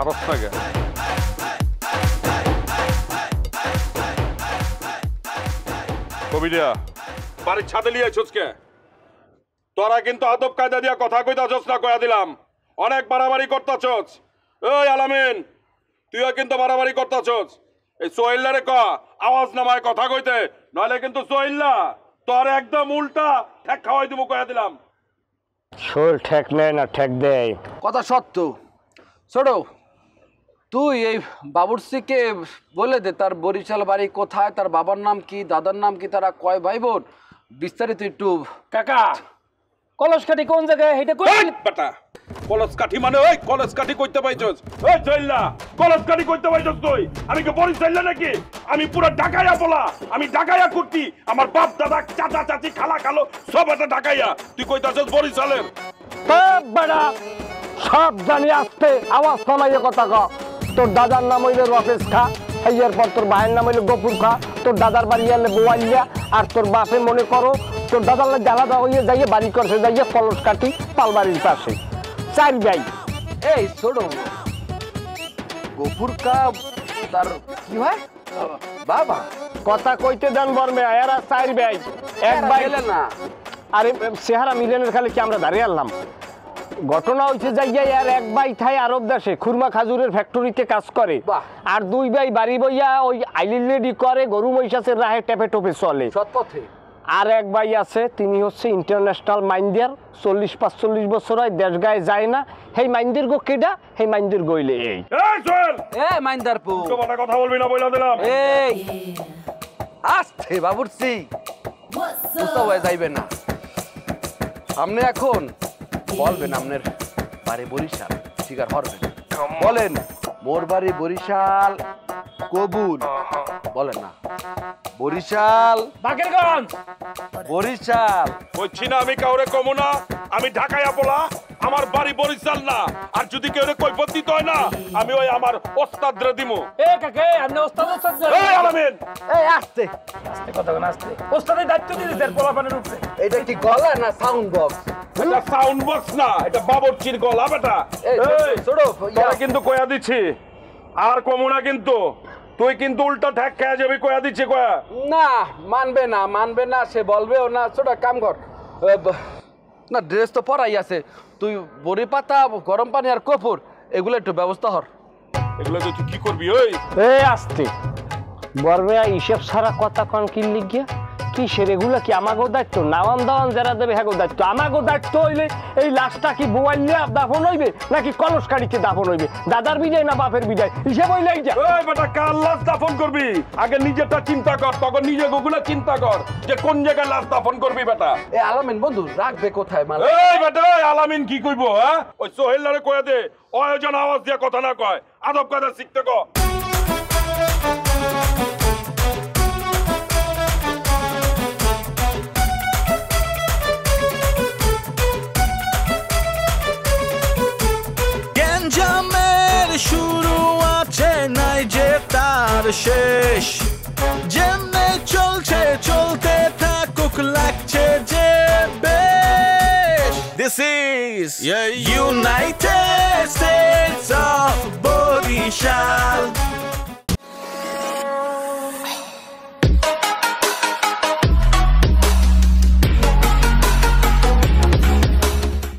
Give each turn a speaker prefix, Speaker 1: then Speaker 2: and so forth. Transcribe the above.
Speaker 1: ছাড়স না গে কবিরা বাড়ির ছাদে লিয়ে আইছস কে তোরা কিন্তু আদব কায়দা দিয়া কথা কইতাছস না কইয়া দিলাম অনেক বাড়াবাড়ি করতাছস ওই আলামিন তুইও কিন্তু বাড়াবাড়ি করতাছস এই সোহেল্লারে ক আওয়াজ নামায় কথা কইতে নইলে কিন্তু সোহেল্লা তোর একদম উল্টা ঠেক খাওয়াই দিব কইয়া দিলাম
Speaker 2: সোহেল ঠেক নেয় না ঠেক দেয়
Speaker 3: কথা সত্য ছোট তুই এই বাবুর্চিকে বলে দে তার বরিশাল বাড়ি কোথায় তার বাবার নাম কি দাদার নাম কি তারা কয় ভাই বোন বিস্তারিত একটু
Speaker 4: কাকা কলসকাঠি কোন জায়গায় এটা কই
Speaker 1: বেটা কলসকাঠি মানে ওই কলসকাঠি কইতে পাইছস ওই সোহেল্লা কলসকাঠি কইতে পাইছস তুই আমি কি বরিশাল্লা নাকি আমি পুরো ঢাকাইয়া বলা আমি ঢাকাইয়া করতি আমার বাপ দাদা চাচা চাচি খালা খালো সব এটা ঢাকাইয়া তুই কইতাছস বরিশালের
Speaker 2: বেড়া সব জানি আসতে আওয়াজ কমাইয়ে কথা ক তোর দাদার নাম হইলে রফেজ খা এর পর তোর ভাইয়ের নাম হইলে গফুর খা তোর দাদার বাড়ি এলে বোয়ালিয়া আর তোর বাপে মনে করো তোর দাদার লাগে আলাদা হইয়ে যাইয়ে বাড়ি করছে যাইয়ে কলসকাঠি পালবাড়ির পাশে চার ভাই
Speaker 3: এই ছোট গফুর কা তার কি ভাই বাবা
Speaker 2: কথা কইতে দেন বর্মে এরা চার ভাই এক ভাই
Speaker 3: না
Speaker 2: আরে চেহারা মিলেনের খালি কি আমরা দাঁড়িয়ে আনলাম ঘটনা হয়েছে যাইয়া আর এক ভাই থাই আরব দেশে খুরমা খাজুরের ফ্যাক্টরিতে কাজ করে আর দুই ভাই বাড়ি বইয়া ওই আইলিলেডি করে গরু মহিষাসের রাহে টেপে টোপে চলে
Speaker 3: সৎপথে
Speaker 2: আর এক ভাই আছে তিনি হচ্ছে ইন্টারন্যাশনাল মাইন্ডার 40-45 বছর হয় দেশ গায়ে যায় না সেই মাইন্ডের গো কেডা সেই মাইন্ডের গইলে এই
Speaker 1: সোহেল
Speaker 3: এ মাইন্দারপু
Speaker 1: তোমার কথা বলবি না বইলা দিলাম
Speaker 3: এই আস্তে বাবুর্চি বুঝতে হয়ে যাইবে না সামনে এখন বলবেন আপনার বাড়ি বরিশাল স্বীকার করবেন বলেন মোর বাড়ি বরিশাল কবুল বলেন না বরিশাল
Speaker 4: বাকেরগঞ্জ
Speaker 3: বরিশাল
Speaker 1: বলছি না আমি কাউরে কমু না আমি ঢাকাইয়া বলা আমার বাড়ি বরিশাল না আর যদি কেউ কৈফত দিতে হয় না আমি ওই আমার ওস্তাদরে দিমু
Speaker 4: এ কাকে আপনি ওস্তাদ ওস্তাদ
Speaker 1: এই আলামিন
Speaker 3: এই আস্তে
Speaker 4: আস্তে কথা কোন আস্তে ওস্তাদের দায়িত্ব দিয়েছে তার পোলাপানের উপরে
Speaker 3: এটা কি গলা না সাউন্ড বক্স
Speaker 1: এটা সাউন্ড বক্স না এটা বাবরচির গলা বেটা
Speaker 3: এই ছোট
Speaker 1: তোরা কিন্তু কয়া দিচ্ছি আর কমু না কিন্তু তুই কিন্তু উল্টা ঠ্যাক খেয়ে যাবি কয়া দিচ্ছি কয়া
Speaker 3: না মানবে না সে বলবেও না ছোট কাম কর না ড্রেস তো পরাই আছে তুই বড়ি পাতা গরম পানি আর কপুর এগুলো একটু ব্যবস্থা কর
Speaker 1: এগুলো তুই কি করবি ওই
Speaker 2: এই আসতে বর্মে হিসেব ছাড়া কথা কন কি লিখিয়া কি সেরেগুলা কি আমাগো দায়িত্ব নাওয়ান দাওয়ান যারা দেবে হ্যাগো দায়িত্ব আমাগো দায়িত্ব হইলে এই লাশটা কি বোয়াইলে দাফন হইবে নাকি কলসকাঠিতে দাফন হইবে দাদার বিজয় না বাপের বিজয় হিসেব হইলেই যা
Speaker 1: ওই বেটা কার লাশ দাফন করবি আগে নিজেরটা চিন্তা কর তখন নিজে গুগলে চিন্তা কর যে কোন জায়গায় লাশ দাফন করবি বেটা
Speaker 3: এ আলামিন বন্ধু রাখবে কোথায় মাল
Speaker 1: এই বেটা ওই আলামিন কি কইবো হ্যাঁ ওই সোহেল্লারে কয়া দে অয়োজন আওয়াজ দিয়ে কথা না কয় আদব কায়দা শিখতে ক
Speaker 5: শুরু আছে নাই যে তার শেষ যেমনে চলছে চলতে থাকুক লাগছে যে বেশ This is United States of Borishal